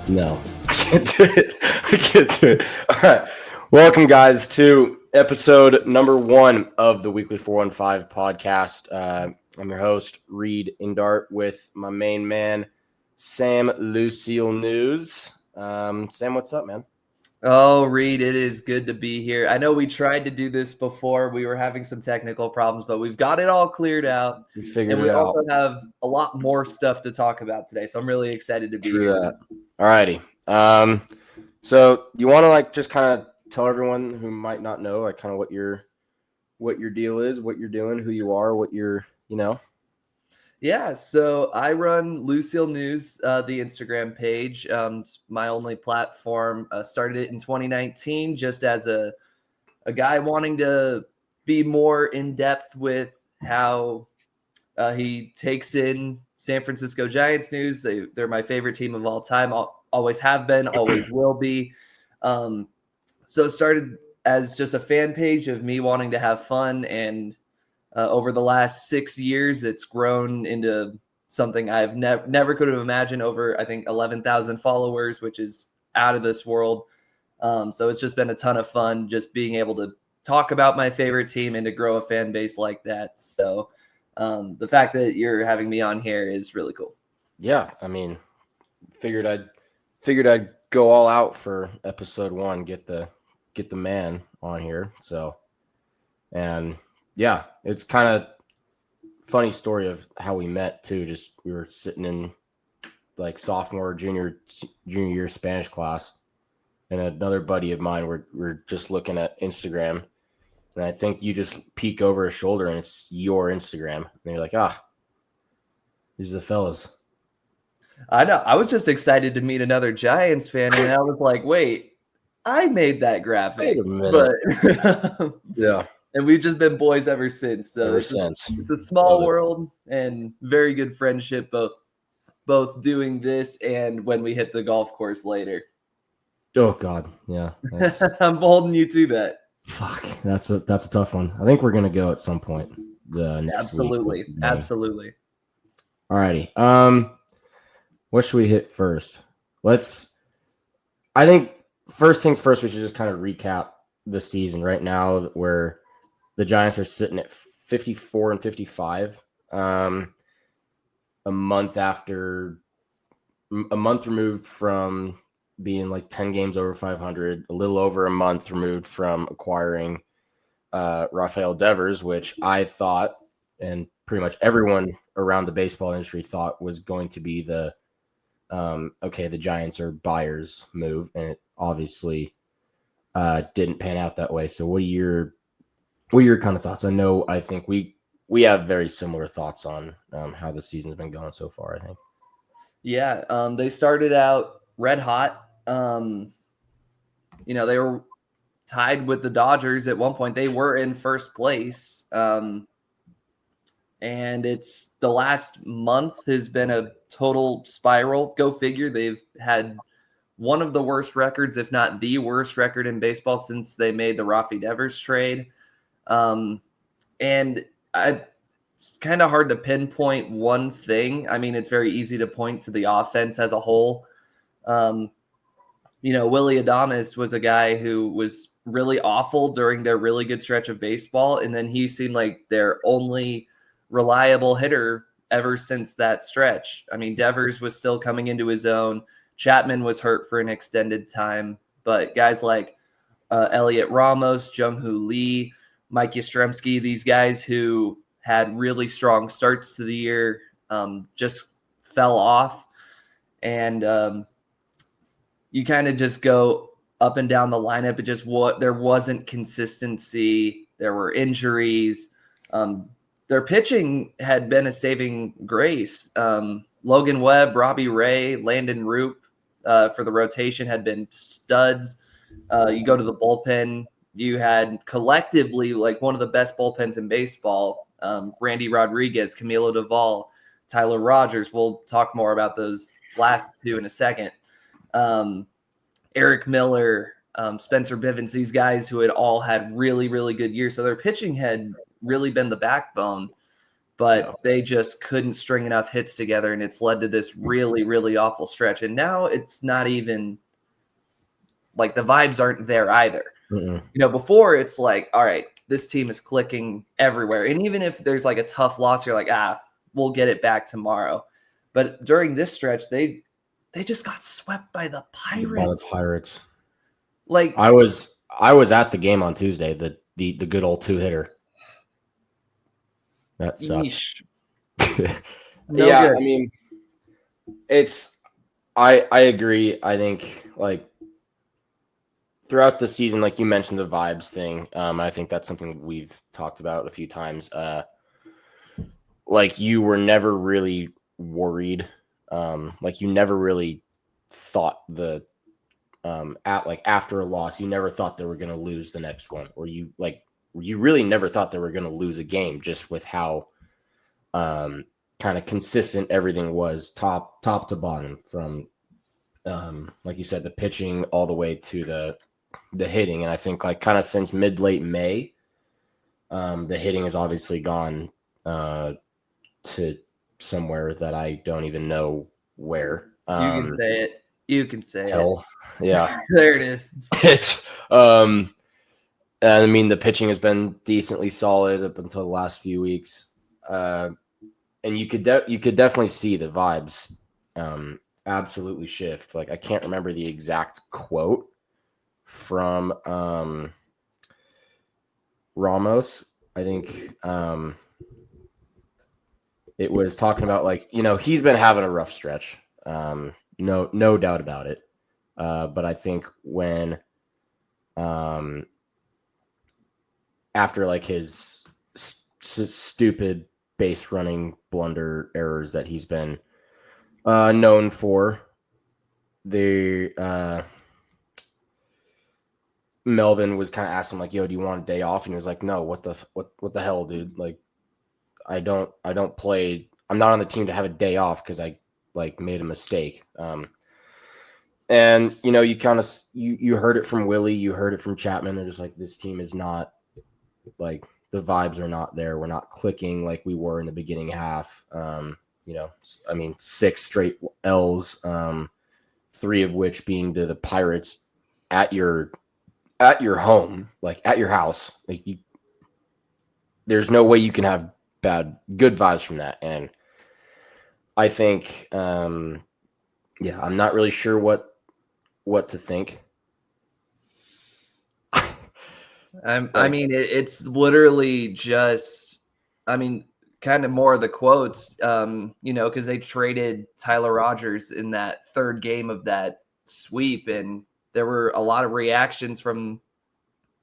No, I can't do it. I can't do it. All right. Welcome, guys, to episode number 1 of the Weekly 415 podcast. I'm your host, Reed Ingdart, with my main man, Sam Lucille News. Sam, what's up, man? Oh, Reed, it is good to be here. I know we tried to do this before. We were having some technical problems, but we've got it all cleared out. We figured And it we out. also have a lot more stuff to talk about today. So I'm really excited to be True here. that. All righty. So you want to just kind of tell everyone who might not know kind of what your deal is, what you're doing, who you are, what you're. Yeah, so I run Lucille News, the Instagram page. It's my only platform. Started it in 2019 just as a guy wanting to be more in depth with how he takes in San Francisco Giants news. They're my favorite team of all time. Always have been, always will be. So it started as just a fan page of me wanting to have fun, and over the last 6 years, it's grown into something I've never could have imagined. Over, I think, 11,000 followers, which is out of this world. So it's just been a ton of fun just being able to talk about my favorite team and to grow a fan base like that. So the fact that you're having me on here is really cool. Yeah, I mean, figured I'd go all out for episode 1, get the man on here. So, and yeah, it's kind of funny story of how we met too. Just we were sitting in sophomore, junior year Spanish class, and another buddy of mine we're just looking at Instagram, and I think you just peek over his shoulder and it's your Instagram, and you're like, these are the fellas. I know. I was just excited to meet another Giants fan, and I was like, wait, I made that graphic. Wait a minute. But Yeah. And we've just been boys ever since. So it's a small world and very good friendship, both doing this and when we hit the golf course later. Oh God, yeah. I'm holding you to that. Fuck, that's a tough one. I think we're gonna go at some point next Absolutely. week. Absolutely. Alrighty. What should we hit first? I think first things first, we should just kind of recap the season right now, where the Giants are sitting at 54 and 55. A month removed from being 10 games over 500, a little over a month removed from acquiring Rafael Devers, which I thought, and pretty much everyone around the baseball industry thought, was going to be the Giants are buyers move, and it obviously didn't pan out that way. So what are your kind of thoughts? I think we have very similar thoughts on how the season's been going so far, I think. Yeah, they started out red hot. They were tied with the Dodgers at one point. They were in first place. And it's the last month has been a total spiral. Go figure. They've had one of the worst records, if not the worst record in baseball since they made the Rafi Devers trade. And it's kind of hard to pinpoint one thing. I mean, it's very easy to point to the offense as a whole. Willie Adames was a guy who was really awful during their really good stretch of baseball, and then he seemed like their only reliable hitter ever since that stretch. I mean, Devers was still coming into his own. Chapman was hurt for an extended time, but guys like Elliot Ramos, Jung-Hoo Lee, Mike Yastrzemski, these guys who had really strong starts to the year just fell off. And you kind of just go up and down the lineup. There wasn't consistency. There were injuries. Their pitching had been a saving grace. Logan Webb, Robbie Ray, Landon Roop for the rotation had been studs. You go to the bullpen, you had collectively one of the best bullpens in baseball. Randy Rodriguez, Camilo Doval, Tyler Rogers. We'll talk more about those last two in a second. Eric Miller, Spencer Bivens, these guys who had all had really, really good years. So their pitching had really been the backbone. but they just couldn't string enough hits together, and it's led to this really, really awful stretch. And now it's not even like the vibes aren't there either. Mm-mm. Before it's like, all right, this team is clicking everywhere. And even if there's like a tough loss, you're like, we'll get it back tomorrow. But during this stretch, they just got swept by the Pirates. By the Pirates. Like I was at the game on Tuesday, the good old 2-hitter. That sucked. No yeah, good. I mean, I agree. I think like throughout the season, like you mentioned the vibes thing. I think that's something we've talked about a few times. Like you were never really worried. Like you never really thought after a loss, you never thought they were going to lose the next one, or you really never thought they were going to lose a game, just with how kind of consistent everything was, top to bottom, from like you said, the pitching all the way to the hitting. And I think like kind of since late May, the hitting has obviously gone to somewhere that I don't even know where. You can say it. You can say hell, yeah. There it is. It's I mean, the pitching has been decently solid up until the last few weeks, and you could definitely see the vibes absolutely shift. Like I can't remember the exact quote from Ramos. I think it was talking about like, he's been having a rough stretch, no doubt about it. But I think when after like his stupid base running blunder errors that he's been known for, Melvin was kind of asking him like, "Yo, do you want a day off?" And he was like, "No, what the hell, dude? Like, I don't play. I'm not on the team to have a day off because I like made a mistake." And you kind of you heard it from Willie, you heard it from Chapman. They're just like, this team is not, like, the vibes are not there. We're not clicking like we were in the beginning half. I mean, 6 straight L's, 3 of which being to the Pirates at your home, like at your house. Like there's no way you can have good vibes from that. And I think, I'm not really sure what to think. I mean, it's literally just, I mean, kind of more of the quotes, because they traded Tyler Rogers in that third game of that sweep, and there were a lot of reactions from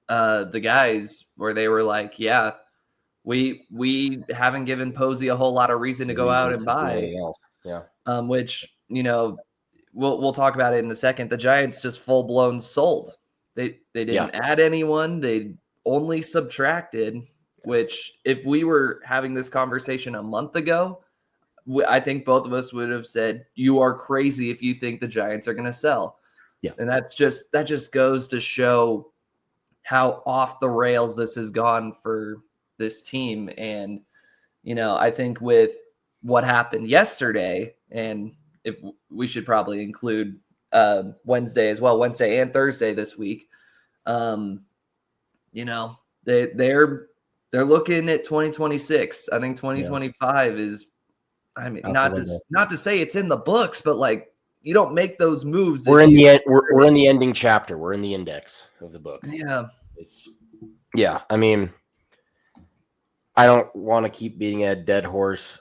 the guys where they were like, "Yeah, we haven't given Posey a whole lot of reason to go out and buy." Yeah. Which we'll talk about it in a second. The Giants just full blown sold. They didn't add anyone. They only subtracted. Which, if we were having this conversation a month ago, I think both of us would have said, "You are crazy if you think the Giants are going to sell." Yeah, and that just goes to show how off the rails this has gone for this team. And I think with what happened yesterday, and if we should probably include Wednesday as well, Wednesday and Thursday this week, they're looking at 2026. I think 2025 is, I mean, not to say it's in the books, but like, you don't make those moves. We're in the ending chapter. We're in the index of the book. Yeah. I mean, I don't want to keep beating a dead horse.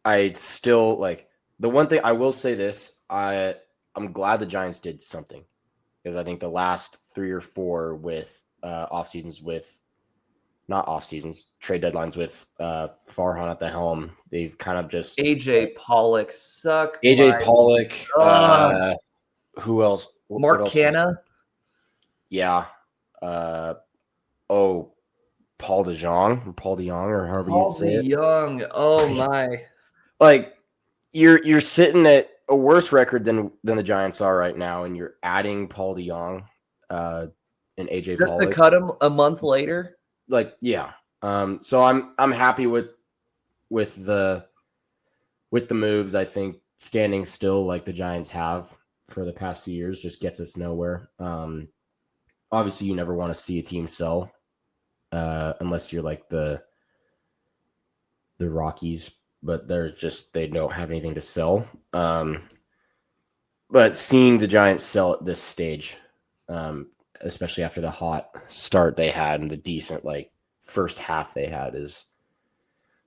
I still, like, the one thing I will say this, I'm glad the Giants did something, because I think the last 3 or 4 with trade deadlines with Farhan at the helm, they've kind of just AJ Pollock suck. AJ Pollock. Who else? Mark Canna. Yeah. Paul DeJong, or however you say it. DeJong. Oh my. Like, you're sitting at a worse record than the Giants are right now, and you're adding Paul DeJong and AJ just Pollock. to cut him a month later. Like, yeah. So I'm happy with the moves. I think standing still like the Giants have for the past few years just gets us nowhere. Obviously, you never want to see a team sell unless you're like the Rockies, but they don't have anything to sell. But seeing the Giants sell at this stage, especially after the hot start they had and the decent like first half they had,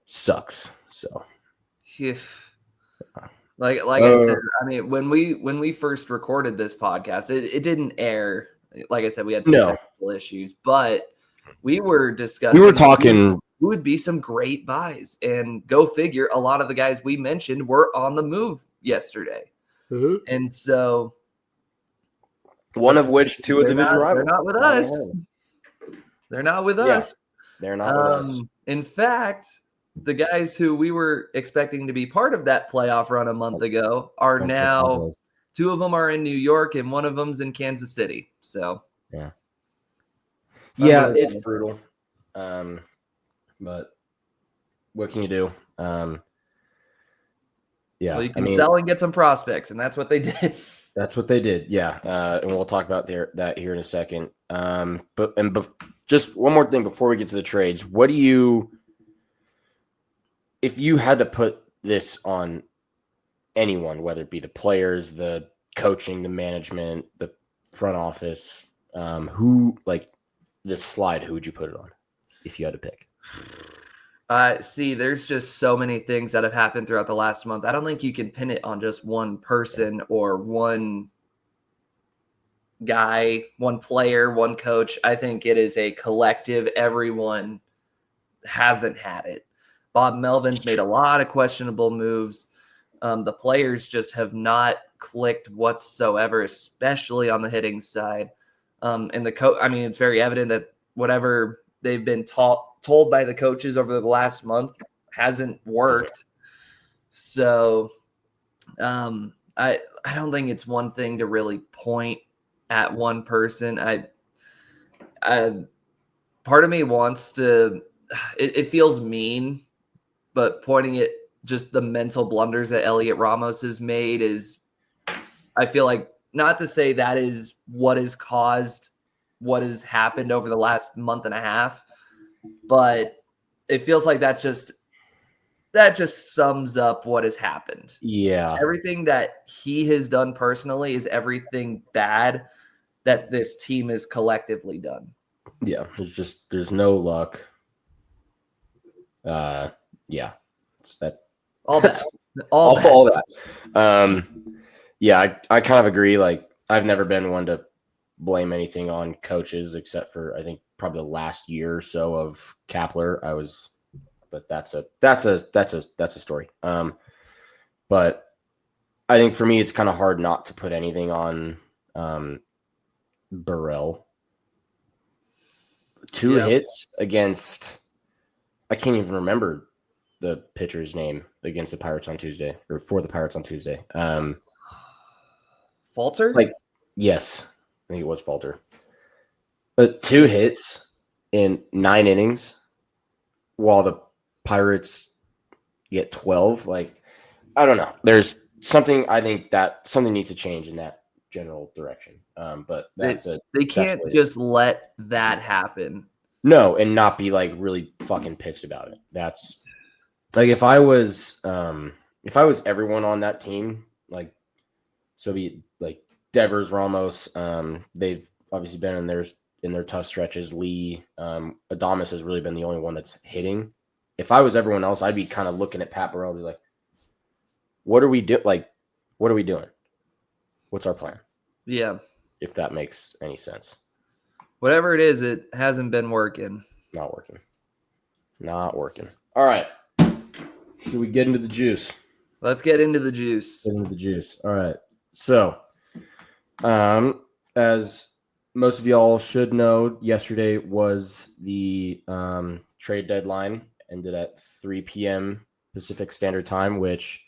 sucks. So, like I said, I mean, when we first recorded this podcast, it didn't air. Like I said, we had some technical issues, but we were discussing. We were talking who would be some great buys, and go figure. A lot of the guys we mentioned were on the move yesterday, and so one of which two of division rivals. They're not with us. They're not with us. They're not with us. In fact, the guys who we were expecting to be part of that playoff run a month ago are now. Two of them are in New York, and one of them's in Kansas City. So yeah, it's brutal. But what can you do? Yeah, well, you can sell and get some prospects, and that's what they did. That's what they did. Yeah, and we'll talk about that here in a second. But just one more thing before we get to the trades. What do you, if you had to put this on anyone, whether it be the players, the coaching, the management, the front office, who like this slide, who would you put it on if you had to pick? See, there's just so many things that have happened throughout the last month. I don't think you can pin it on just one person or one guy, one player, one coach. I think it is a collective. Everyone hasn't had it. Bob Melvin's made a lot of questionable moves. The players just have not clicked whatsoever, especially on the hitting side. And the coach, I mean, it's very evident that whatever they've been told by the coaches over the last month hasn't worked. So I don't think it's one thing to really point at one person. I part of me wants to, it feels mean, but pointing at just the mental blunders that Elliot Ramos has made is, I feel like, not to say that is what has caused what has happened over the last month and a half, but it feels like that just sums up what has happened. Yeah. Everything that he has done personally is everything bad that this team has collectively done. Yeah. There's no luck. Yeah. All that. Yeah, I kind of agree. Like, I've never been one to blame anything on coaches except for I think probably the last year or so of Kapler. But that's a story. But I think for me it's kind of hard not to put anything on Burrell. Two hits against, I can't even remember the pitcher's name against the Pirates on Tuesday, or for the Pirates on Tuesday. Falter? Like, yes, I think it was Falter. But 2 hits in 9 innings while the Pirates get 12. Like, I don't know. There's something, I think that something needs to change in that general direction. But they can't just let that happen. No, and not be like really fucking pissed about it. That's like if I was everyone on that team, like, so be like Devers, Ramos, they've obviously been in their tough stretches. Lee, Adames has really been the only one that's hitting. If I was everyone else, I'd be kind of looking at Pat Burrell and be like, what are we doing? Like, what are we doing? What's our plan? Yeah. If that makes any sense. Whatever it is, it hasn't been working. Not working. All right. Should we get into the juice? Let's get into the juice. All right. So, as most of y'all should know, yesterday was the trade deadline. Ended at 3 p.m. Pacific Standard Time, which,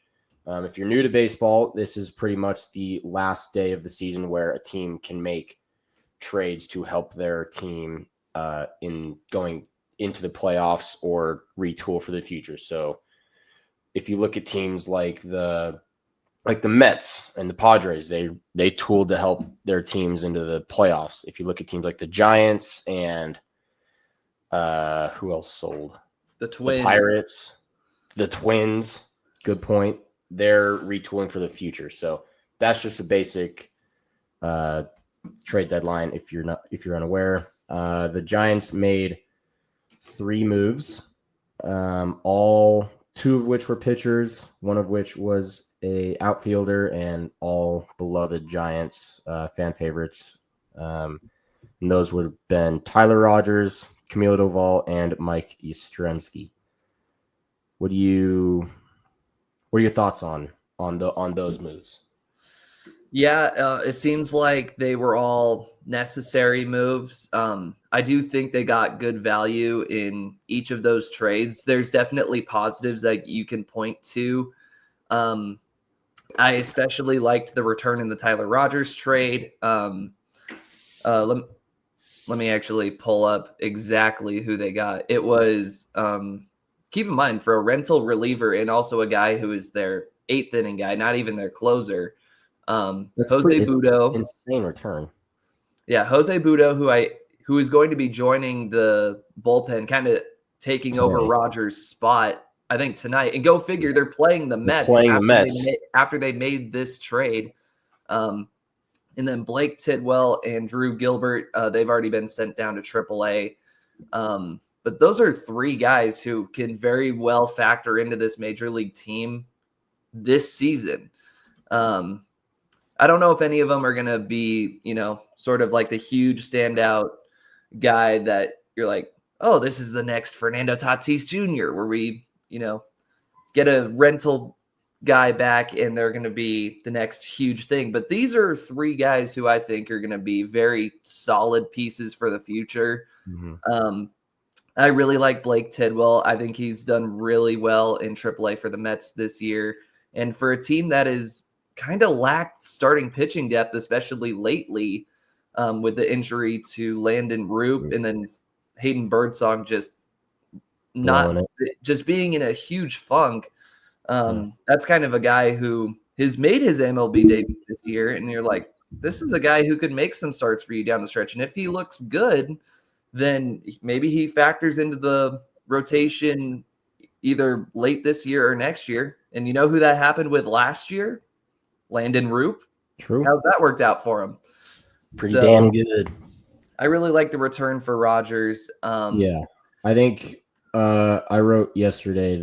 if you're new to baseball, this is pretty much the last day of the season where a team can make trades to help their team in going into the playoffs or retool for the future. So if you look at teams like the Mets and the Padres, they tooled to help their teams into the playoffs. If you look at teams like the Giants and who else sold? The The Twins. Pirates, the Twins. Good point. They're retooling for the future. So that's just a basic trade deadline. If you're unaware, the Giants made 3 moves, all 2 of which were pitchers, one of which was a outfielder, and all beloved Giants fan favorites. And those would have been Tyler Rogers, Camilo Doval, and Mike Yastrzemski. What are your thoughts on those moves? Yeah, it seems like they were all necessary moves. I do think they got good value in each of those trades. There's definitely positives that you can point to. I especially liked the return in the Tyler Rogers trade. Let me actually pull up exactly who they got. It was, keep in mind, for a rental reliever and also a guy who is their 8th inning guy, not even their closer. Jose Budo, insane return. Yeah, Jose Budo, who is going to be joining the bullpen, kind of taking over Rogers' spot, I think tonight. And go figure, they're playing the Mets after they made this trade. And then Blake Tidwell and Drew Gilbert, they've already been sent down to AAA. But those are 3 guys who can very well factor into this major league team this season. I don't know if any of them are going to be, sort of like the huge standout guy that you're like, oh, this is the next Fernando Tatis Jr., where we, get a rental guy back and they're going to be the next huge thing. But these are 3 guys who I think are going to be very solid pieces for the future. Mm-hmm. I really like Blake Tidwell. I think he's done really well in AAA for the Mets this year. And for a team that is kind of lacked starting pitching depth, especially lately, with the injury to Landon Roop and then Hayden Birdsong just being in a huge funk. That's kind of a guy who has made his MLB debut this year, and you're like, this is a guy who could make some starts for you down the stretch. And if he looks good, then maybe he factors into the rotation either late this year or next year. And you know who that happened with last year? Landon Roop. True. How's that worked out for him? Pretty damn good. I really like the return for Rogers. Yeah, I think I wrote yesterday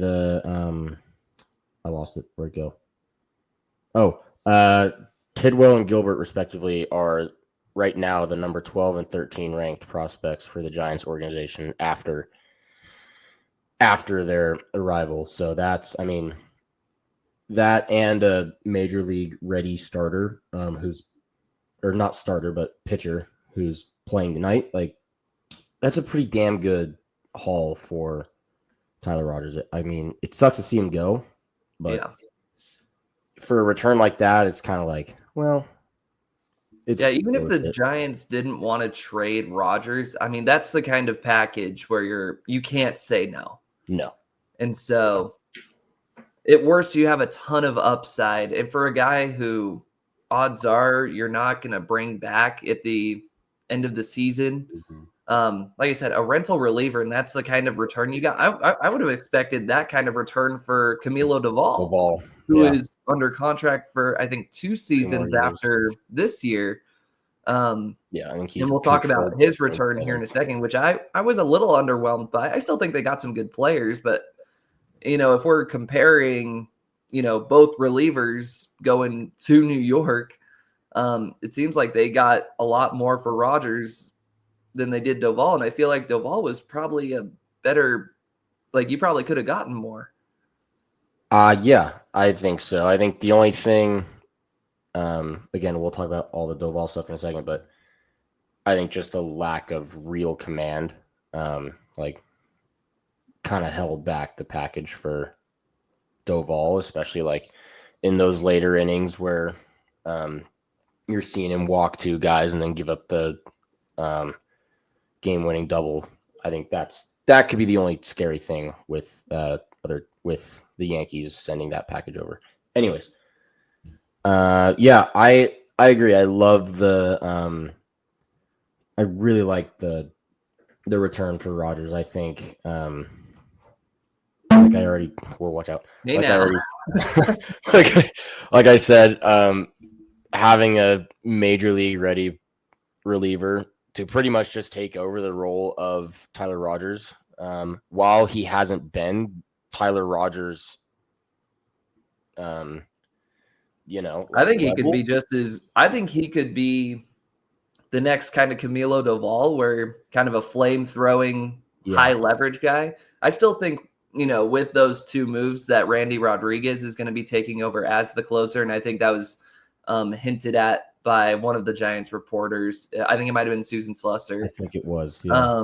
I lost it. Where'd it go? Oh, Tidwell and Gilbert respectively are right now the number 12 and 13 ranked prospects for the Giants organization after their arrival. So that's, that and a major league ready starter, not starter, but pitcher who's playing tonight. Like, that's a pretty damn good haul for Tyler Rogers. It sucks to see him go, but for a return like that, it's kind of like, well, even if the Giants didn't want to trade Rogers, that's the kind of package where you can't say no. No. And so at worst, you have a ton of upside. And for a guy who odds are you're not going to bring back at the end of the season, like I said, a rental reliever, and that's the kind of return you got. I would have expected that kind of return for Camilo Doval, who is under contract for, I think, 2 seasons after this year. I think he's, and we'll talk about his return here in a second, which I was a little underwhelmed by. I still think they got some good players, but if we're comparing, both relievers going to New York, it seems like they got a lot more for Rogers than they did Doval. And I feel like Doval was probably a better, you probably could have gotten more. Yeah, I think so. I think the only thing, again, we'll talk about all the Doval stuff in a second, but I think just the lack of real command, kind of held back the package for Doval, especially in those later innings where you're seeing him walk 2 guys and then give up the game-winning double. I think that's that could be the only scary thing with with the Yankees sending that package over. Anyways, yeah, I agree. I love I really like the return for Rogers. I think like I already watch out. Hey Like now. I already like I said, having a major league ready reliever to pretty much just take over the role of Tyler Rogers. While he hasn't been Tyler Rogers, I think he could level. be just as. I think he could be the next kind of Camilo Doval, where kind of a flame throwing, high leverage guy. I still think, with those two moves that Randy Rodriguez is going to be taking over as the closer. And I think that was hinted at by one of the Giants reporters. I think it might have been Susan Slusser. I think it was, yeah.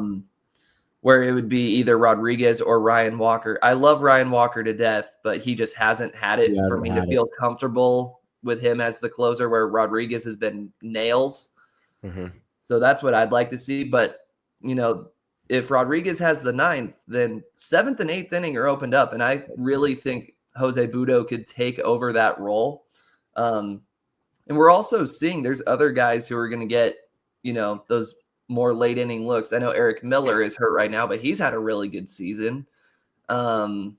Where it would be either Rodriguez or Ryan Walker. I love Ryan Walker to death, but he just hasn't had it for me to feel comfortable with him as the closer, where Rodriguez has been nails. Mm-hmm. So that's what I'd like to see. But, if Rodriguez has the ninth, then 7th and 8th inning are opened up. And I really think Jose Budo could take over that role. And we're also seeing there's other guys who are going to get, those more late inning looks. I know Eric Miller is hurt right now, but he's had a really good season. If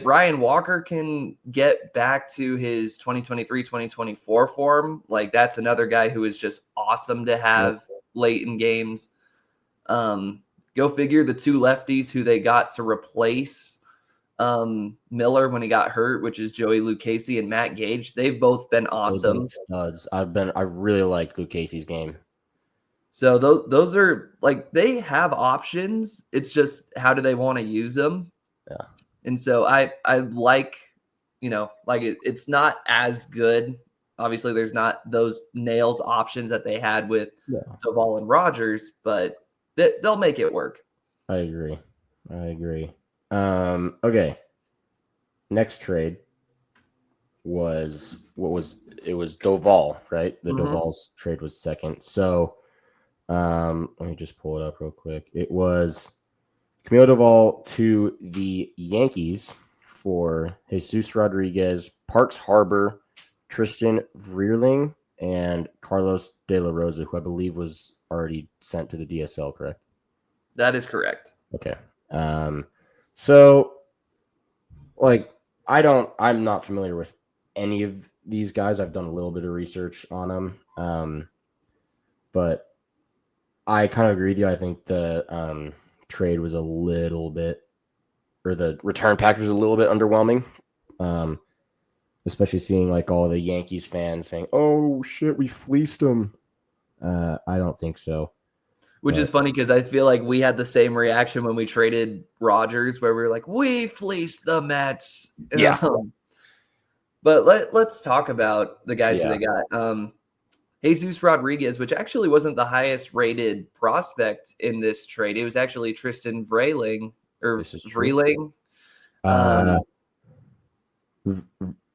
Ryan Walker can get back to his 2023-2024 form, like that's another guy who is just awesome to have late in games. Go figure, the two lefties who they got to replace Miller when he got hurt, which is Joey Lucchesi and Matt Gage. They've both been awesome. Studs. I really like Lucchesi's game. So those are like, they have options. It's just how do they want to use them? Yeah. And so I like, it's not as good. Obviously, there's not those nails options that they had with Doval and Rogers, but they'll make it work. I agree. Okay. Next trade was Doval, right? The Doval's trade was second. So let me just pull it up real quick. It was Camilo Doval to the Yankees for Jesus Rodriguez, Parks Harbor, Tristan Vreeling, and Carlos De La Rosa, who I believe was already sent to the DSL, correct? That is correct. Okay. So like I'm not familiar with any of these guys. I've done a little bit of research on them. But I kind of agree with you. I think the trade was a little bit, or the return package was a little bit underwhelming. Especially seeing like all the Yankees fans saying, "Oh shit, we fleeced them." I don't think so. Which is funny because I feel like we had the same reaction when we traded Rogers, where we were like, "We fleeced the Mets." Yeah. But let's talk about the guys who they got. Jesus Rodriguez, which actually wasn't the highest rated prospect in this trade. It was actually Tristan Vreeling or Vreeling.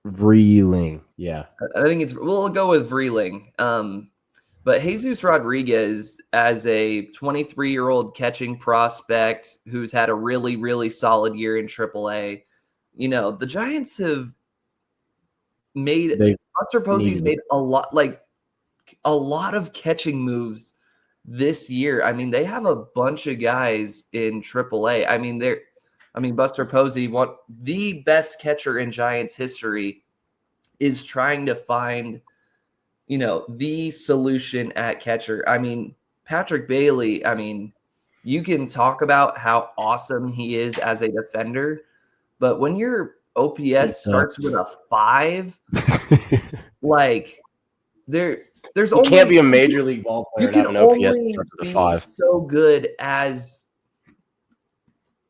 Vreeling, yeah. I think we'll go with Vreeling. But Jesus Rodriguez, as a 23-year-old catching prospect who's had a really, really solid year in AAA, the Giants have made Buster Posey's made a lot of catching moves this year. I mean, they have a bunch of guys in AAA. I mean, Buster Posey, the best catcher in Giants history, is trying to find, the solution at catcher. I mean, Patrick Bailey, you can talk about how awesome he is as a defender, but when your OPS starts with a 5, like there's you can't be a major league ball player and have an OPS that starts with a 5.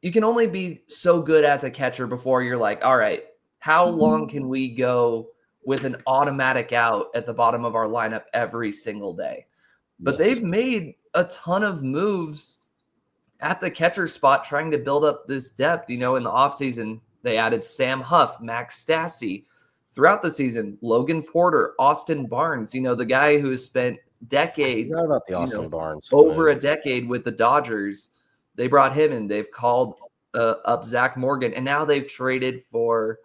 You can only be so good as a catcher before you're like, all right, how long can we go with an automatic out at the bottom of our lineup every single day? But they've made a ton of moves at the catcher spot trying to build up this depth. In the offseason, they added Sam Huff, Max Stassi. Throughout the season, Logan Porter, Austin Barnes, the guy who has spent decade, Forgot about the you Austin know, Barnes over move. a decade with the Dodgers. They brought him in. They've called up Zach Morgan, and now they've traded for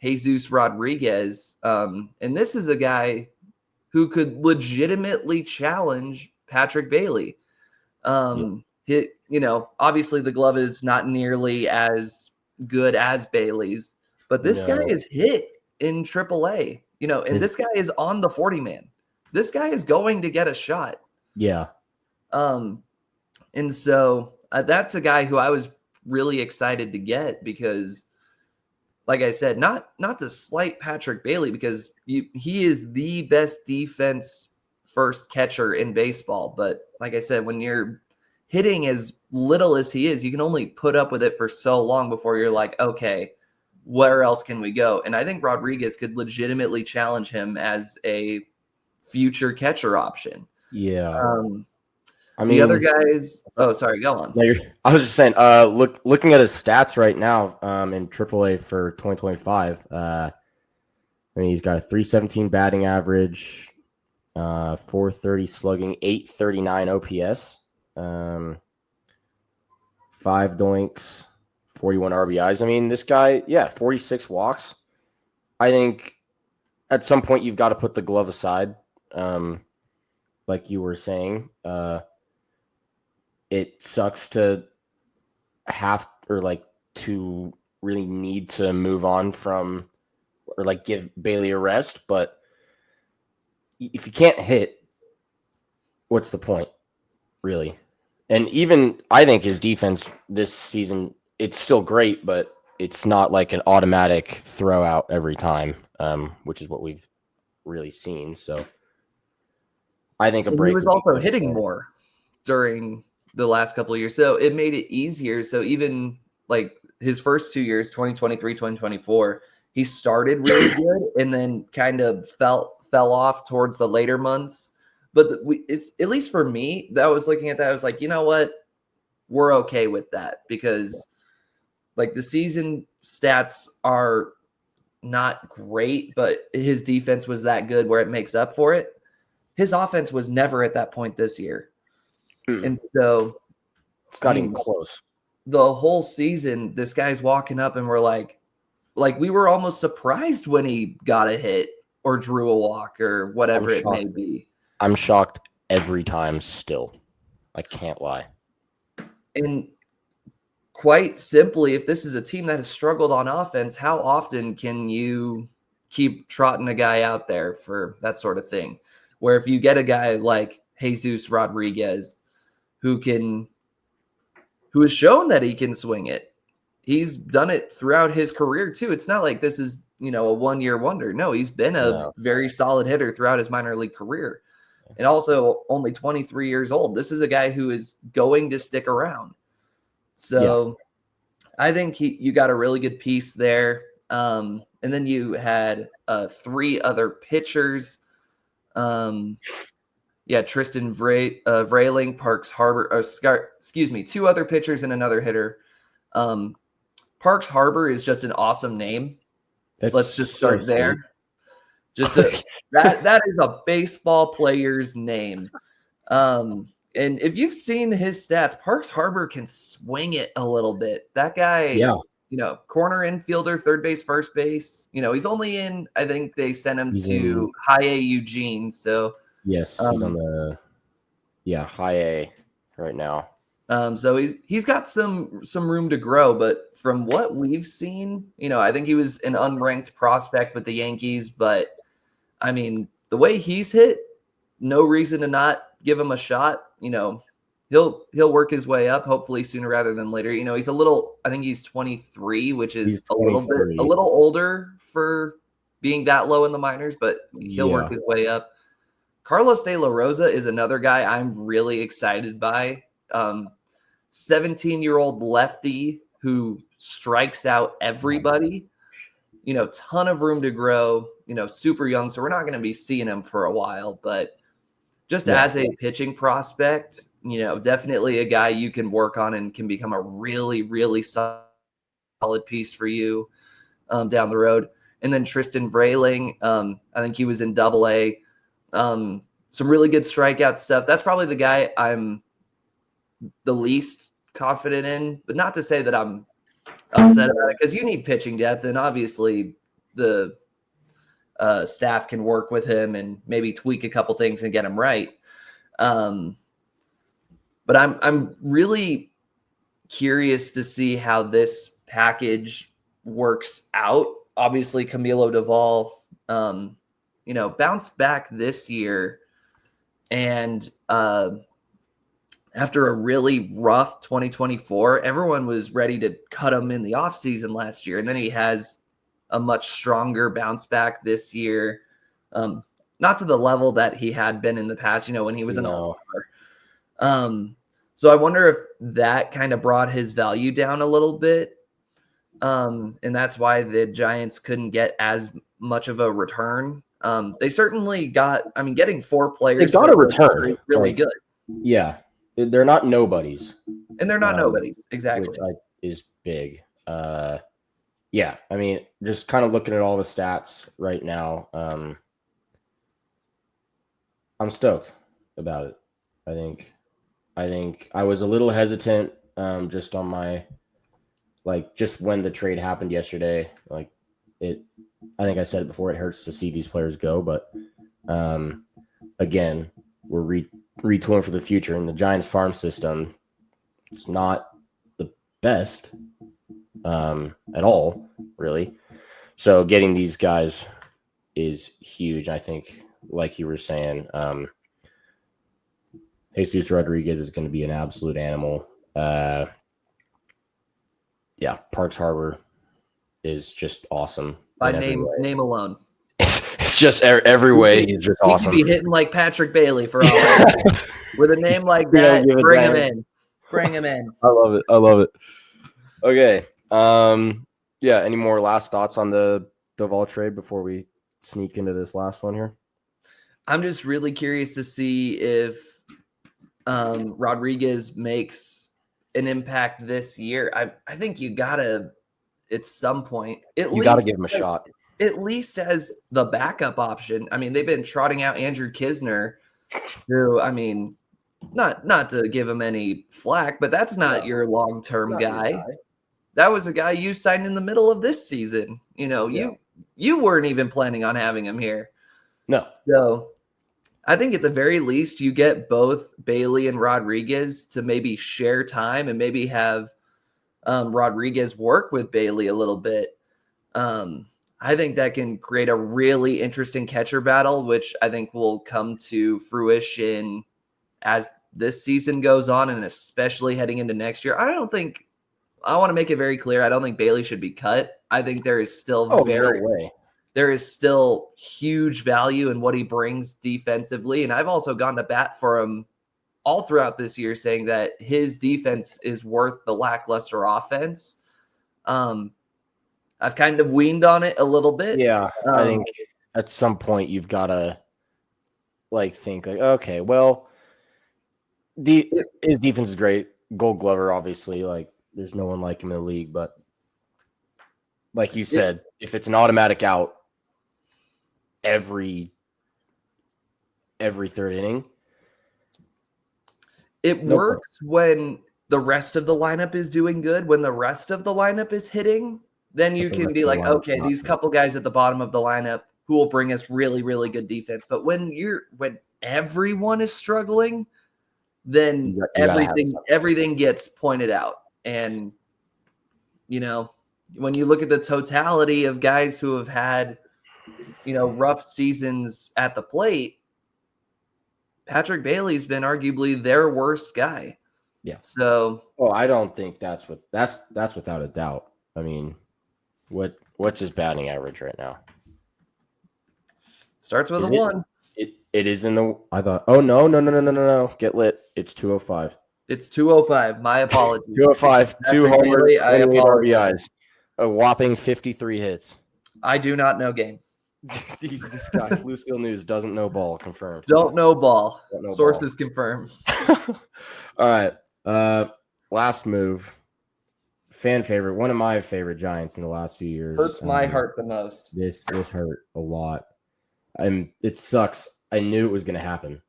Jesus Rodriguez. And this is a guy who could legitimately challenge Patrick Bailey. Obviously the glove is not nearly as good as Bailey's, but this guy No, is hit in AAA, and this guy is on the 40 man. This guy is going to get a shot. yeah, And so that's a guy who I was really excited to get because, like I said, not to slight Patrick Bailey, because he is the best defense first catcher in baseball. But like I said, when you're hitting as little as he is, you can only put up with it for so long before you're like, okay, where else can we go? And I think Rodriguez could legitimately challenge him as a future catcher option. yeah. I The other mean, guys. Oh, sorry. Go on. I was just saying. Looking at his stats right now, in AAA for 2025. I mean, he's got a 317 batting average, 430 slugging, 839 OPS, 5 doinks, 41 RBIs. I mean, this guy, 46 walks. I think at some point you've got to put the glove aside, like you were saying. It sucks to have to really need to move on from or give Bailey a rest, but if you can't hit, what's the point, really? And even I think his defense this season, it's still great, but it's not like an automatic throw out every time, which is what we've really seen. So I think a And he break was would be also good hitting for him. more during the last couple of years. So it made it easier. So even like his first 2 years, 2023, 2024, he started really good and then kind of fell off towards the later months. But it's, at least for me, that I was looking at that, I was like, you know what? We're okay with that, because like the season stats are not great, but his defense was that good where it makes up for it. His offense was never at that point this year. And so, It's I not even mean, close. the whole season, this guy's walking up and we're like we were almost surprised when he got a hit or drew a walk or I'm whatever it may shocked. be. I'm shocked every time still. I can't lie. And quite simply, if this is a team that has struggled on offense, how often can you keep trotting a guy out there for that sort of thing? Where if you get a guy like Jesus Rodriguez who has shown that he can swing it. He's done it throughout his career too. It's not like this is, a one-year wonder. No, he's been a No. very solid hitter throughout his minor league career. And also only 23 years old. This is a guy who is going to stick around. So I think you got a really good piece there. And then you had 3 other pitchers. Tristan Vrayling, Parks Harbor, 2 other pitchers and another hitter. Parks Harbor is just an awesome name. Let's just so start there. sweet. That is a baseball player's name. And if you've seen his stats, Parks Harbor can swing it a little bit. That guy, Yeah. Corner infielder, third base, first base. He's only in, I think they sent him He's to in, High A Eugene. So yes, he's on the high A right now. So he's got some room to grow, but from what we've seen, I think he was an unranked prospect with the Yankees, but I mean, the way he's hit, no reason to not give him a shot. He'll work his way up, hopefully sooner rather than later. He's I think he's 23, which is He's 23. a little older for being that low in the minors, but he'll work Yeah. his way up. Carlos De La Rosa is another guy I'm really excited by. 17-year-old lefty who strikes out everybody. Ton of room to grow. Super young, so we're not going to be seeing him for a while. But just as a pitching prospect, definitely a guy you can work on and can become a really, really solid piece for you down the road. And then Tristan Vrayling, I think he was in Double A. some really good strikeout stuff. That's probably the guy I'm the least confident in, but not to say that I'm upset about it, because you need pitching depth, and obviously the staff can work with him and maybe tweak a couple things and get him right. But I'm really curious to see how this package works out. Obviously, Camilo Duvall, bounced back this year, and after a really rough 2024, everyone was ready to cut him in the offseason last year, and then he has a much stronger bounce back this year. Not to the level that he had been in the past, when he was an all-star. So I wonder if that kind of brought his value down a little bit. And that's why the Giants couldn't get as much of a return. They certainly getting 4 players. They got a return. Really good. Yeah. They're not nobodies. And they're not nobodies. Exactly. Which is big. Yeah. I mean, just kind of looking at all the stats right now, I'm stoked about it. I think I was a little hesitant just on my just when the trade happened yesterday. I think I said it before, it hurts to see these players go, but again, we're retooling for the future, and the Giants farm system, it's not the best at all, really. So getting these guys is huge. I think, like you were saying, Jesus Rodriguez is going to be an absolute animal. Yeah, Parks Harbor is just awesome. By name alone. It's just every way he's just awesome. He could be hitting like Patrick Bailey for all with a name like that. Bring him in. Bring him in. I love it. Okay. Yeah. Any more last thoughts on the Duvall trade before we sneak into this last one here? I'm just really curious to see if Rodriguez makes an impact this year. I think you gotta, at some point, you gotta give him a shot. At least as the backup option. I mean, they've been trotting out Andrew Kisner, who, not to give him any flack, but that's not your long-term guy. That was a guy you signed in the middle of this season. You weren't even planning on having him here. No. So I think at the very least, you get both Bailey and Rodriguez to maybe share time and maybe have Rodriguez work with Bailey a little bit. I think that can create a really interesting catcher battle, which I think will come to fruition as this season goes on, and especially heading into next year. I want to make it very clear, I don't think Bailey should be cut. I think there is still there is still huge value in what he brings defensively. And I've also gone to bat for him all throughout this year, saying that his defense is worth the lackluster offense. I've kind of weaned on it a little bit. Yeah, I think at some point you've got to think okay, well, his defense is great. Gold Glover, obviously, there's no one like him in the league. But like you said, if it's an automatic out every third inning, it works when the rest of the lineup is doing good. When the rest of the lineup is hitting, then you can be like, okay, these couple guys at the bottom of the lineup who will bring us really, really good defense. But when everyone is struggling, then everything gets pointed out. And when you look at the totality of guys who have had, rough seasons at the plate, Patrick Bailey's been arguably their worst guy. Yeah. So, I don't think that's without a doubt. I mean, what's his batting average right now? Starts with a 1. It is in the. I thought. Oh no! Get lit. It's 205. It's 205. My apologies. 205. 2 homers. 28 RBIs. A whopping 53 hits. I do not know game. This guy, Lucille News, doesn't know ball. Confirmed. Don't know ball. Sources confirm. All right. Last move. Fan favorite. One of my favorite Giants in the last few years. Hurts my heart the most. This hurt a lot. It sucks. I knew it was going to happen.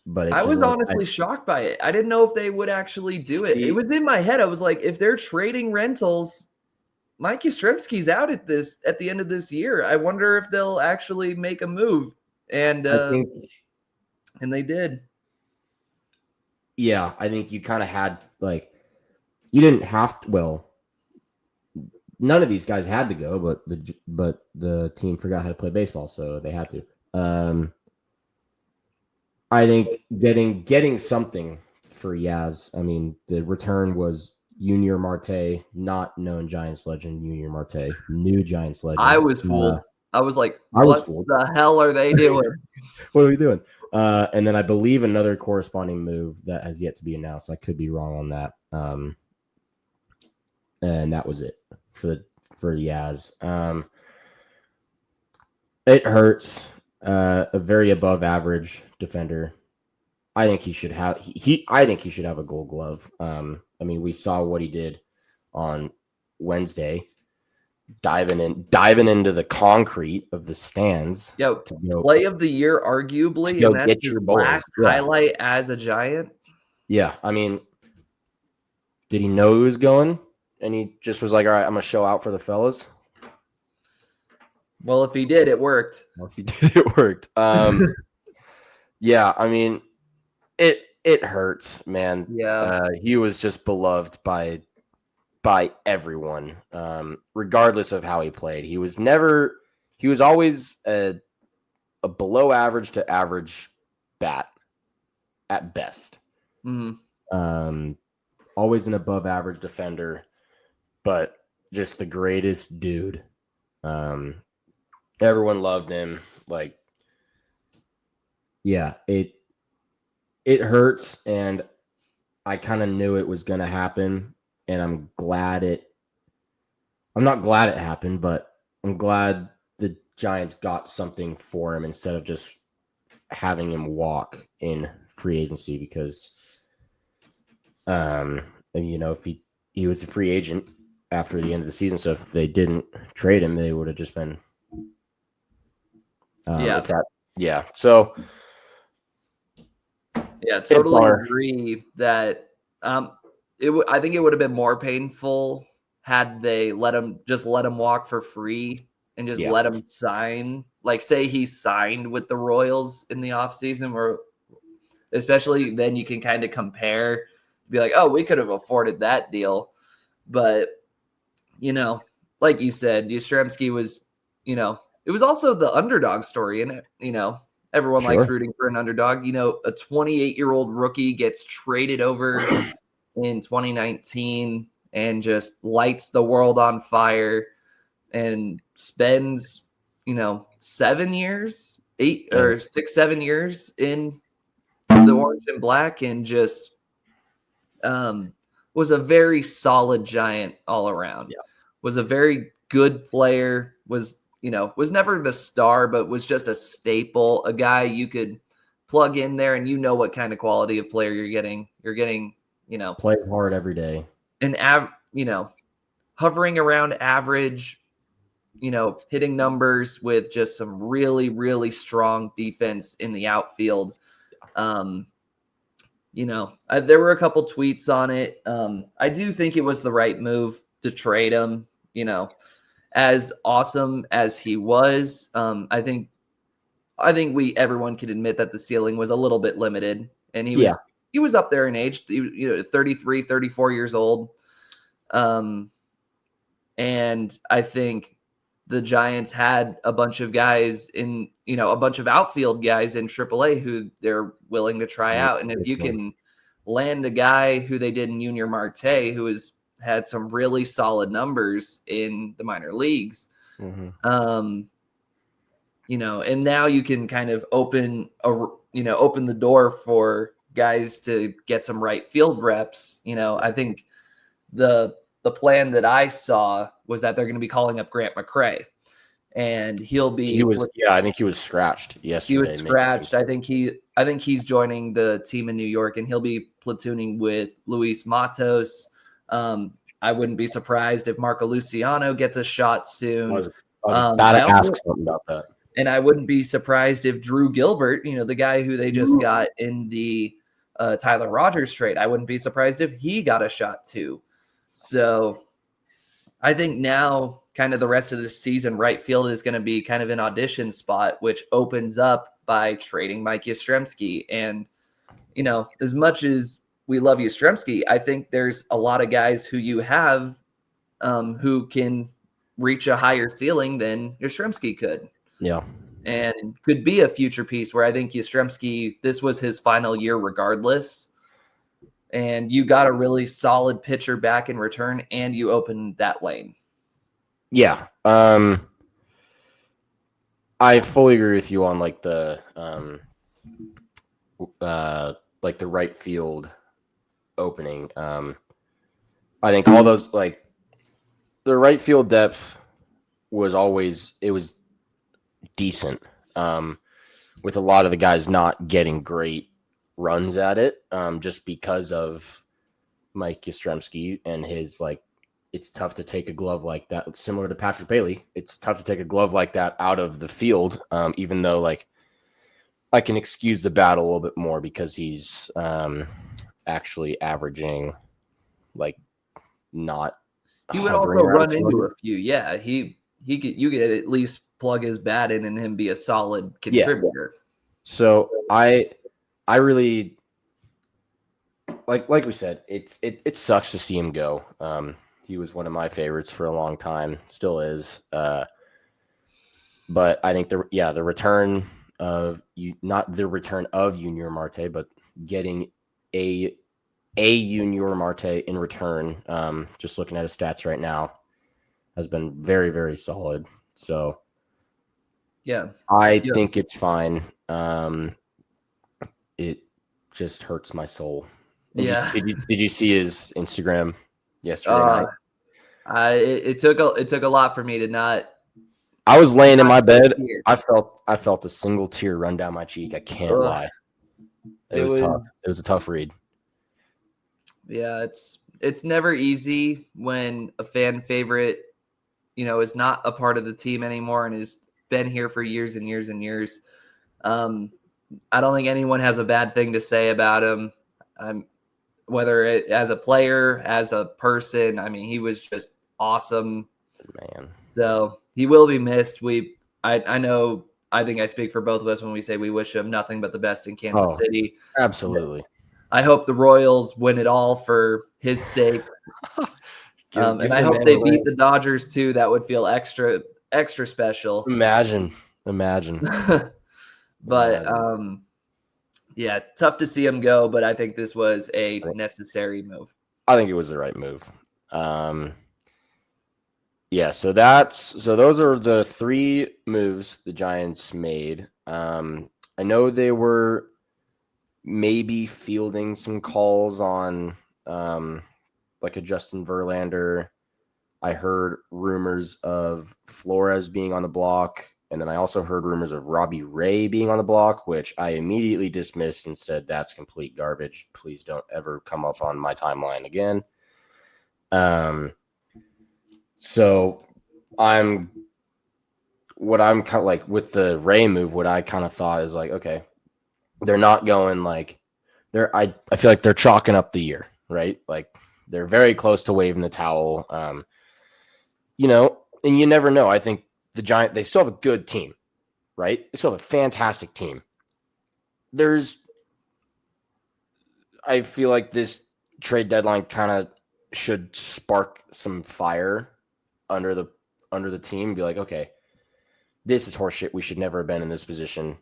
but I was honestly shocked by it. I didn't know if they would actually do it. It was in my head. I was like, if they're trading rentals, Mike Yastrzemski's out at the end of this year. I wonder if they'll actually make a move. And and they did. Yeah, I think you kind of had like you didn't have to. Well, none of these guys had to go, but the team forgot how to play baseball, so they had to. I think getting something for Yaz. I mean, the return was Junior Marte, not known Giants legend Junior Marte, new Giants legend. I was fooled. I was like, what the hell are they doing? What are we doing? And then I believe another corresponding move that has yet to be announced. I could be wrong on that. And that was it for Yaz. It hurts. A very above average defender. I think he should have I think he should have a Gold Glove. I mean, we saw what he did on Wednesday, diving into the concrete of the stands. Yo, play of the year, arguably, and that's his last highlight as a Giant. Yeah, I mean, did he know he was going? And he just was like, all right, I'm going to show out for the fellas. Well, if he did, it worked. Yeah, I mean, it hurts, man. Yeah. He was just beloved by everyone, regardless of how he played. He was always a below average to average bat at best. Mm-hmm. Always an above average defender, but just the greatest dude. Everyone loved him. Like, yeah, it hurts, and I kind of knew it was going to happen, and I'm not glad it happened, but I'm glad the Giants got something for him instead of just having him walk in free agency, because if he was a free agent after the end of the season, so if they didn't trade him, they would have just been so yeah, totally agree that I think it would have been more painful had they let him walk for free and just let him sign. Like, say he signed with the Royals in the offseason, where especially then you can kind of compare, be like, oh, we could have afforded that deal. But, like you said, Yastrzemski was, it was also the underdog story in it. Everyone likes rooting for an underdog. A 28-year-old rookie gets traded over in 2019 and just lights the world on fire and spends, 7 years, 7 years in the orange and black, and just was a very solid Giant all around. Yeah. Was a very good player, was never the star, but was just a staple, a guy you could plug in there and what kind of quality of player you're getting. You're getting, play hard every day. And hovering around average, hitting numbers with just some really, really strong defense in the outfield. There were a couple tweets on it. I do think it was the right move to trade him, as awesome as he was. I think everyone could admit that the ceiling was a little bit limited, and he was up there in age, 33, 34 years old. And I think the Giants had a bunch of guys a bunch of outfield guys in AAA who they're willing to try out. And if you can land a guy who they did in Junior Marte, who had some really solid numbers in the minor leagues, and now you can kind of open the door for guys to get some right field reps. I think the plan that I saw was that they're going to be calling up Grant McCray, and I think he was scratched yesterday. He was scratched. I think he's joining the team in New York, and he'll be platooning with Luis Matos. I wouldn't be surprised if Marco Luciano gets a shot soon. I was about to ask something about that. And I wouldn't be surprised if Drew Gilbert, the guy who they just got in the Tyler Rogers trade, I wouldn't be surprised if he got a shot too. So I think now kind of the rest of the season, right field is going to be kind of an audition spot, which opens up by trading Mike Yastrzemski. And, as much as we love Yastrzemski, I think there's a lot of guys who you have who can reach a higher ceiling than Yastrzemski could. Yeah. And could be a future piece where I think Yastrzemski, this was his final year regardless. And you got a really solid pitcher back in return, and you opened that lane. Yeah. I fully agree with you on like the right field opening. I think all those like the right field depth was decent. With a lot of the guys not getting great runs at it, just because of Mike Yastrzemski and his it's tough to take a glove like that. It's similar to Patrick Bailey. It's tough to take a glove like that out of the field, even though I can excuse the bat a little bit more because he's actually averaging not. He would also run into a few. Yeah, you could at least plug his bat in and him be a solid contributor. Yeah. So I really like we said, it sucks to see him go. He was one of my favorites for a long time, still is. But I think the return of not the return of Junior Marte, but getting a Junior Marte in return, just looking at his stats right now, has been very, very solid. So yeah, I think it's fine. It just hurts my soul. And did you see his Instagram yesterday night? It took a lot for me to not. I was laying in my bed. I felt a single tear run down my cheek. I can't lie. It was tough. It was a tough read. Yeah, it's never easy when a fan favorite, is not a part of the team anymore and has been here for years and years and years. I don't think anyone has a bad thing to say about him. Whether it as a player, as a person, I mean, he was just awesome. Man. So he will be missed. I know, I think I speak for both of us when we say we wish him nothing but the best in Kansas City. Absolutely. I hope the Royals win it all for his sake. And I hope they beat the Dodgers too. That would feel extra special. Imagine. But yeah, tough to see him go, but I think this was a necessary move. I think it was the right move. Yeah, so those are the three moves the Giants made. I know they were maybe fielding some calls on a Justin Verlander. I heard rumors of Flores being on the block. And then I also heard rumors of Robbie Ray being on the block, which I immediately dismissed and said, that's complete garbage. Please don't ever come up on my timeline again. So I'm kind of like with the Ray move, what I kind of thought is okay, they're not going I feel like they're chalking up the year, right? They're very close to waving the towel. And you never know. I think the Giants, they still have a good team, right? They still have a fantastic team. I feel like this trade deadline kind of should spark some fire under the team. Be like, okay, this is horseshit. We should never have been in this position.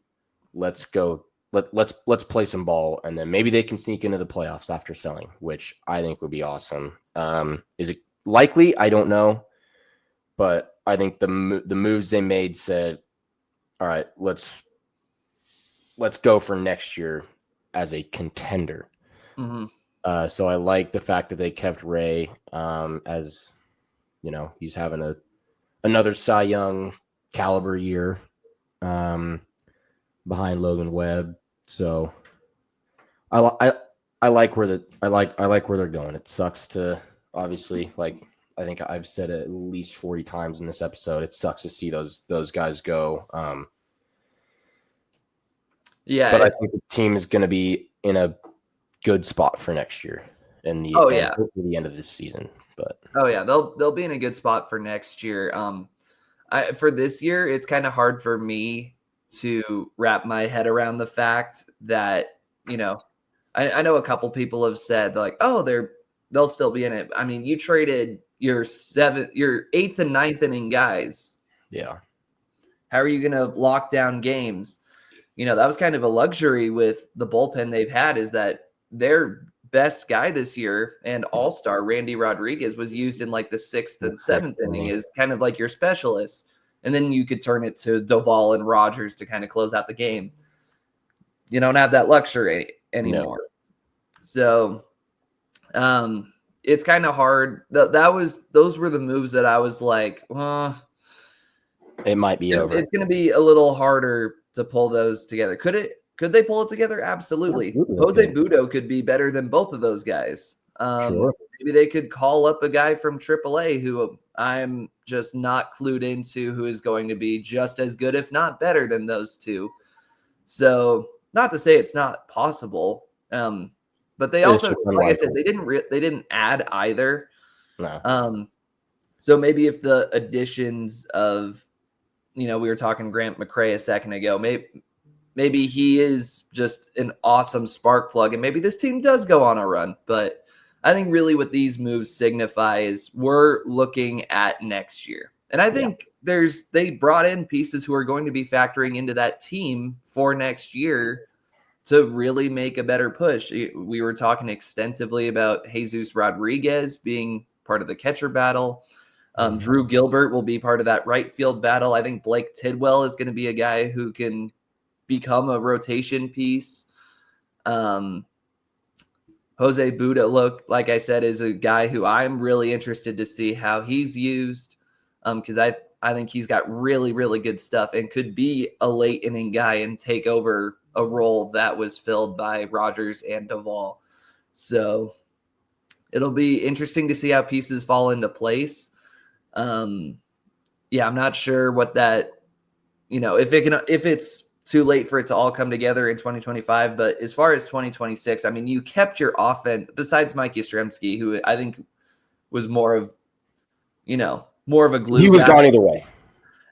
Let's go. Let's play some ball, and then maybe they can sneak into the playoffs after selling, which I think would be awesome. Is it likely? I don't know. But I think the moves they made said, all right, let's go for next year as a contender. Mm-hmm. So I like the fact that they kept Ray as, he's having another Cy Young caliber year behind Logan Webb. So I like where they're going. It sucks to obviously I think I've said it at least 40 times in this episode. It sucks to see those guys go. Yeah. But I think the team is going to be in a good spot for next year and hopefully the end of this season. But they'll be in a good spot for next year. For this year, it's kind of hard for me to wrap my head around the fact that, I know a couple people have said like, oh, they'll still be in it. I mean, you traded your 8th and 9th inning guys. Yeah. How are you going to lock down games? That was kind of a luxury with the bullpen they've had, is that their best guy this year and all-star Randy Rodriguez was used in like the 6th and 7th inning is kind of like your specialist. And then you could turn it to Doval and Rogers to kind of close out the game. You don't have that luxury anymore. No. So it's kind of hard. Those were the moves that I was like, it might be over. It's going to be a little harder to pull those together. Could they pull it together? Absolutely. Jose Budo could be better than both of those guys. Sure. Maybe they could call up a guy from AAA who I'm just not clued into, who is going to be just as good, if not better than those two. So not to say it's not possible. But they also, like I said, they didn't add either. No. So maybe if the additions of, we were talking Grant McCray a second ago, maybe he is just an awesome spark plug, and maybe this team does go on a run. But I think really what these moves signify is we're looking at next year. And I think they brought in pieces who are going to be factoring into that team for next year to really make a better push. We were talking extensively about Jesus Rodriguez being part of the catcher battle. Drew Gilbert will be part of that right field battle. I think Blake Tidwell is going to be a guy who can become a rotation piece. Jose Budo, like I said, is a guy who I'm really interested to see how he's used, because I think he's got really, really good stuff and could be a late inning guy and take over a role that was filled by Rogers and Doval. So it'll be interesting to see how pieces fall into place. I'm not sure what that, if it's too late for it to all come together in 2025. But as far as 2026, I mean, you kept your offense besides Mike Yastrzemski, who I think was more of a glue. He was gone either way.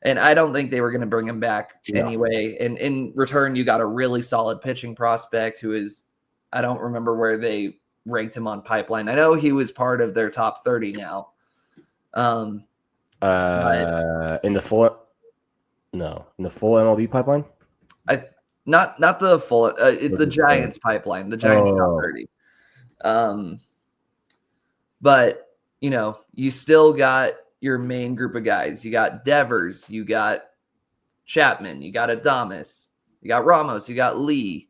And I don't think they were going to bring him back anyway. And in return, you got a really solid pitching prospect who is, I don't remember where they ranked him on Pipeline. I know he was part of their top 30 now. In the full MLB pipeline? Not the full, it's the Giants pipeline, the Giants top 30. But you still got your main group of guys. You got Devers, you got Chapman, you got Adames, you got Ramos, you got Lee.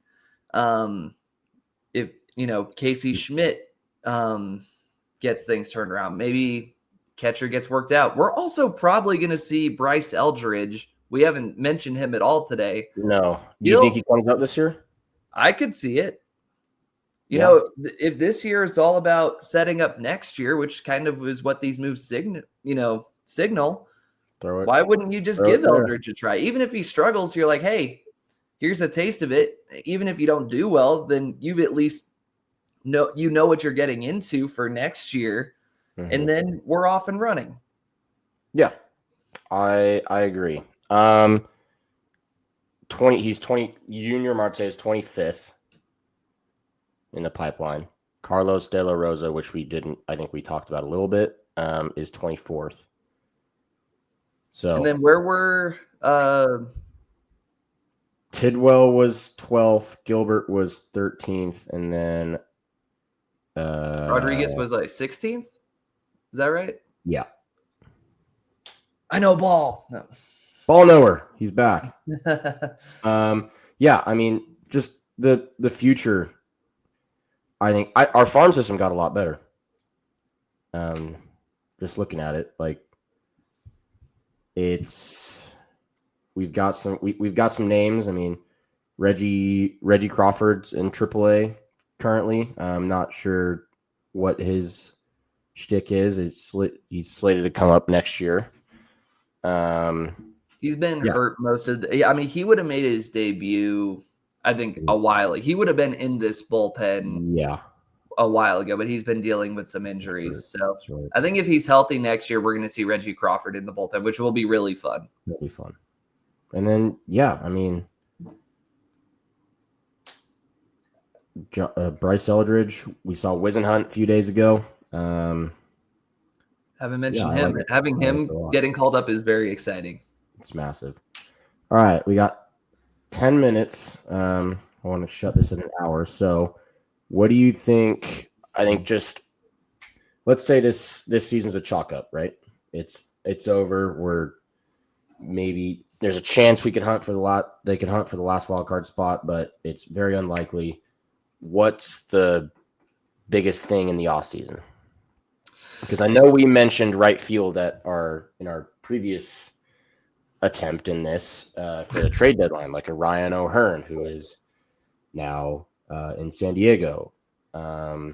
If Casey Schmidt gets things turned around, maybe catcher gets worked out. We're also probably going to see Bryce Eldridge. We haven't mentioned him at all today. No. Do you think he comes up this year? I could see it. If this year is all about setting up next year, which kind of is what these moves signal, why wouldn't you just give Eldridge a try? Even if he struggles, you're like, hey, here's a taste of it. Even if you don't do well, then you've at least know what you're getting into for next year. Mm-hmm. And then we're off and running. Yeah, I agree. He's 20. Junior Marte is 25th in the pipeline. Carlos De La Rosa, which I think we talked about a little bit, is 24th. So, and then where were Tidwell was 12th, Gilbert was 13th, and then Rodriguez was like 16th. Is that right? Yeah. I know ball. No. Ball knower. He's back. I mean, just the future. I think our farm system got a lot better. Just looking at it, like we've got some names. I mean, Reggie Crawford's in AAA currently. I'm not sure what his shtick is. He's slated to come up next year. He's been hurt most of the. I mean, he would have made his debut. I think a while. He would have been in this bullpen Yeah. a while ago, but he's been dealing with some injuries. So Right. I think if he's healthy next year, we're going to see Reggie Crawford in the bullpen, which will be really fun. That'll be fun. And then, yeah, I mean, Bryce Eldridge, we saw Wisenhunt a few days ago. Haven't mentioned I him. like it. Having I like him it a lot. getting called up is very exciting. It's massive. All right, we got 10 minutes. I want to shut this in an hour. So, what do you think? I think just let's say this season's a chalk up, right? It's over. We're maybe there's a chance we can hunt for the lot. They can hunt for the last wild card spot, but it's very unlikely. What's the biggest thing in the offseason? Because I know we mentioned right field in our previous attempt in this for the trade deadline, like a Ryan O'Hearn, who is now in San Diego, a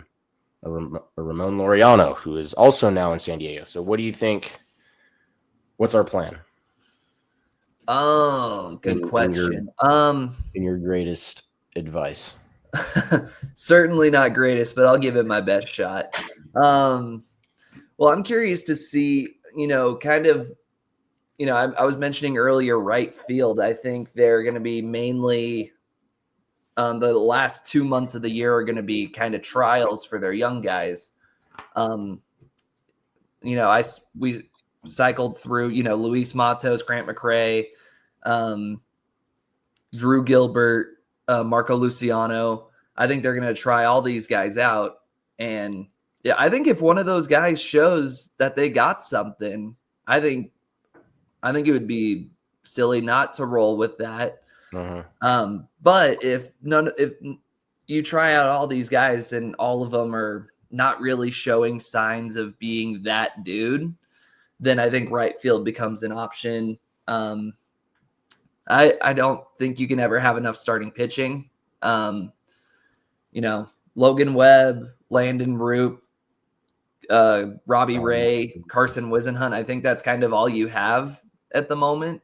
Ramon Laureano, who is also now in San Diego. So what do you think? What's our plan? Oh, good question. In your greatest advice. Certainly not greatest, but I'll give it my best shot. Well, I'm curious to see, kind of, I was mentioning earlier right field. I think they're going to be mainly the last 2 months of the year are going to be kind of trials for their young guys. We cycled through, Luis Matos, Grant McRae, Drew Gilbert, Marco Luciano. I think they're going to try all these guys out. And yeah, I think if one of those guys shows that they got something, I think it would be silly not to roll with that. Uh-huh. But if you try out all these guys and all of them are not really showing signs of being that dude, then I think right field becomes an option. I don't think you can ever have enough starting pitching. Logan Webb, Landon Root, Robbie Ray, Carson Wisenhunt. I think that's kind of all you have at the moment.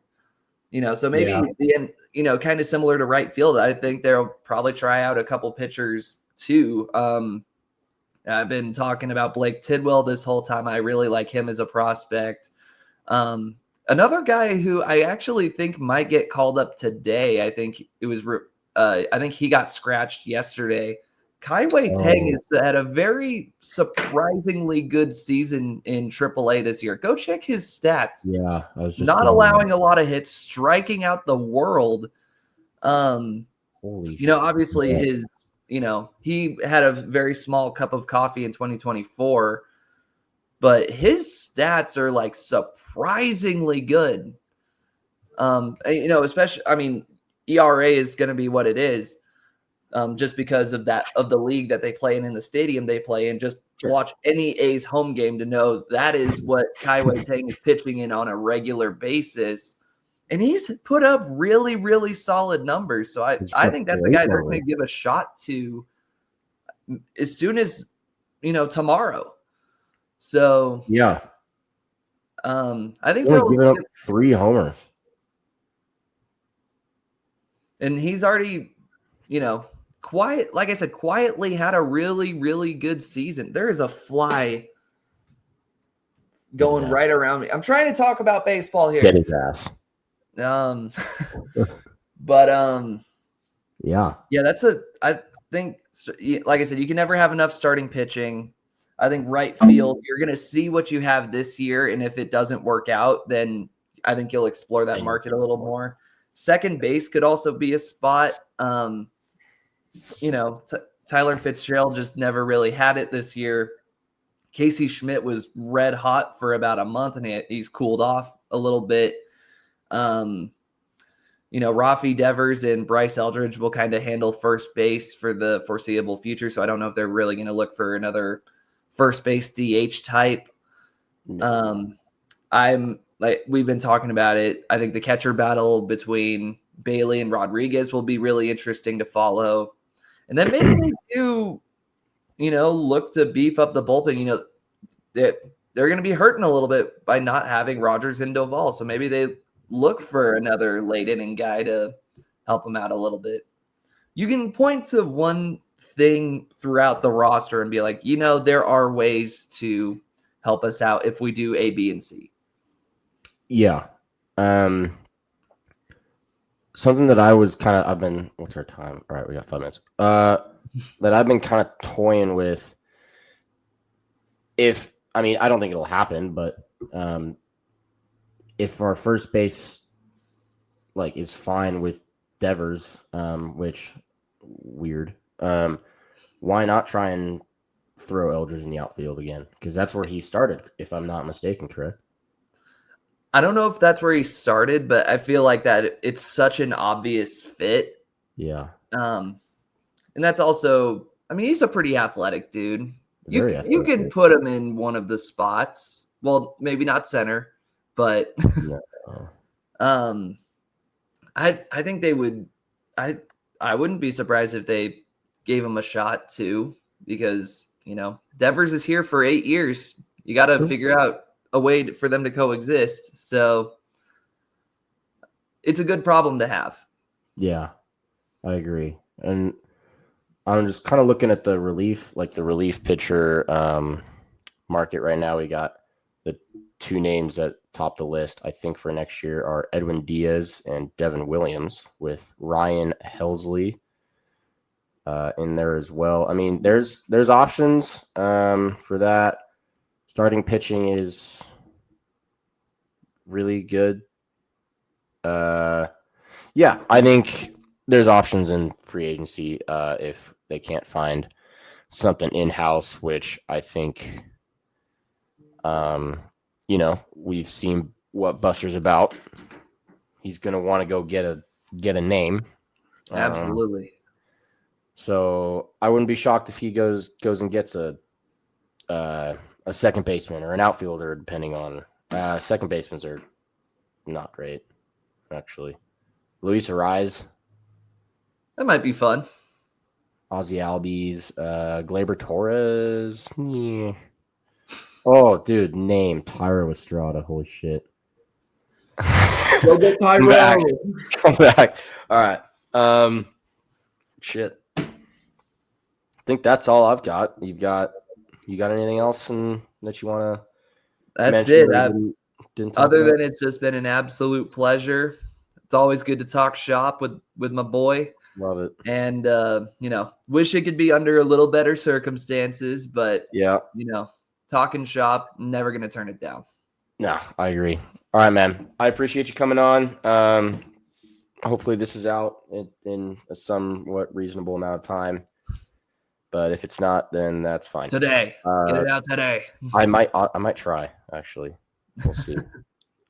So maybe kind of similar to right field. I think they'll probably try out a couple pitchers too. I've been talking about Blake Tidwell this whole time. I really like him as a prospect. Another guy who I actually think might get called up today. I think it was. I think he got scratched yesterday. Kaiwei Tang has had a very surprisingly good season in AAA this year. Go check his stats. Yeah, I was just not allowing a lot of hits, striking out the world. Obviously his, he had a very small cup of coffee in 2024, but his stats are like surprisingly good. Especially, ERA is going to be what it is. Just because of the league that they play in the stadium they play in. Just watch any A's home game to know that is what Kaiwei Tang is pitching in on a regular basis. And he's put up really, really solid numbers. So I think that's a guy they're going to give a shot to as soon as, tomorrow. So, yeah. I think they'll give up 3 homers. And he's already, quietly had a really, really good season. There is a fly going right around me. I'm trying to talk about baseball here. Get his ass. But yeah, I think, like I said, you can never have enough starting pitching. I think right field, you're going to see what you have this year. And if it doesn't work out, then I think you'll explore that market a little more. Second base could also be a spot. Tyler Fitzgerald just never really had it this year. Casey Schmidt was red hot for about a month, and he's cooled off a little bit. Rafi Devers and Bryce Eldridge will kind of handle first base for the foreseeable future. So I don't know if they're really going to look for another first base DH type. We've been talking about it. I think the catcher battle between Bailey and Rodriguez will be really interesting to follow. And then maybe they do, look to beef up the bullpen. They're going to be hurting a little bit by not having Rogers and Doval. So maybe they look for another late inning guy to help them out a little bit. you can point to one thing throughout the roster and be like, there are ways to help us out if we do A, B, and C. Yeah. Something that I've been, what's our time? All right, we got 5 minutes. That I've been kind of toying with. I don't think it'll happen, but if our first base is fine with Devers, which weird, why not try and throw Eldridge in the outfield again? Because that's where he started, if I'm not mistaken, correct? I don't know if that's where he started, but I feel like that it's such an obvious fit. Yeah. And that's also, he's a pretty athletic dude. Very You athletic. could put him in one of the spots. Well, maybe not center, but No. I think they would. I wouldn't be surprised if they gave him a shot too, because Devers is here for 8 years. You got to figure out a way for them to coexist. So it's a good problem to have. Yeah, I agree. And I'm just kind of looking at the relief pitcher market right now. We got the 2 names that top the list, I think, for next year are Edwin Diaz and Devin Williams, with Ryan Helsley in there as well. There's options for that. Starting pitching is really good. Yeah, I think there's options in free agency if they can't find something in-house, which I think, we've seen what Buster's about. He's going to want to go get a name. Absolutely. So I wouldn't be shocked if he goes and gets a second baseman or an outfielder, depending on second basemans are not great, actually. Luis Ariz. That might be fun. Ozzy Albies, Gleyber Torres. Yeah. Oh, dude, name Tyro Estrada. Holy shit. Go get Tyro. Come back. All right. Shit. I think that's all I've got. You got anything else that you want to That's mention? it. Other than it's just been an absolute pleasure. It's always good to talk shop with my boy. Love it. And, wish it could be under a little better circumstances, but, yeah, talking shop, never going to turn it down. No, I agree. All right, man. I appreciate you coming on. Hopefully this is out in a somewhat reasonable amount of time. But if it's not, then that's fine. Today. Get it out today. I might try, actually. We'll see.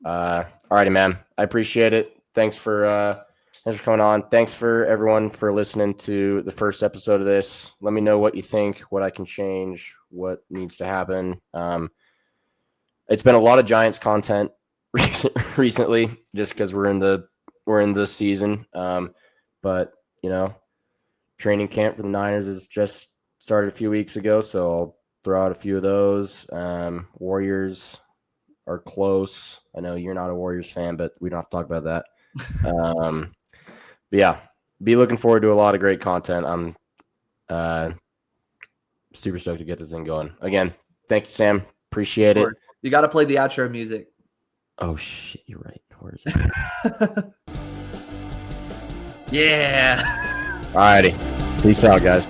All righty, man. I appreciate it. Thanks for coming on. Thanks for everyone for listening to the first episode of this. Let me know what you think, what I can change, what needs to happen. It's been a lot of Giants content recently, just because we're in this season. But training camp for the Niners has just started a few weeks ago, so I'll throw out a few of those. Warriors are close. I know you're not a Warriors fan, but we don't have to talk about that. But yeah, be looking forward to a lot of great content. I'm super stoked to get this thing going. Again, thank you, Sam. Appreciate it. You got to play the outro music. Oh shit, you're right. Where is it? Yeah. Alrighty. Peace out, guys.